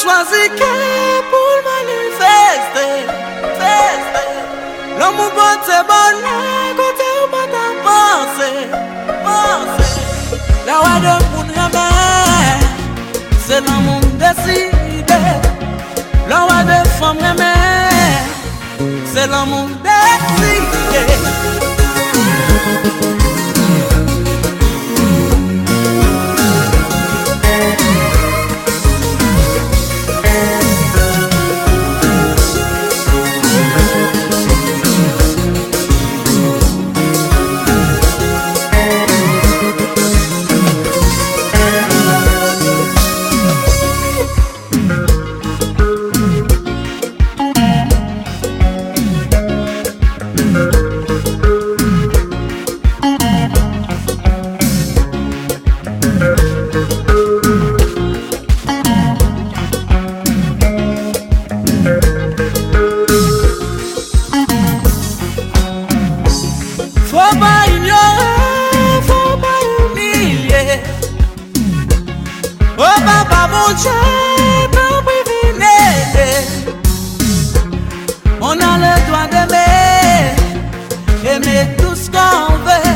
choisi que pour manifester, tester. L'amour côté bonheur, côté ou pas ta pensée, pensée. La voix de mon remède, c'est l'amour décidé. La voix de femme remède, c'est l'amour décidé. On a le droit d'aimer, aimer tout ce qu'on veut.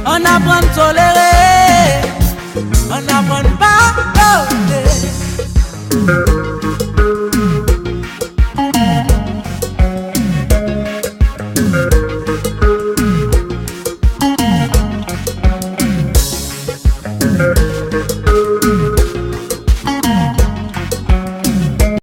On apprend à tolérer.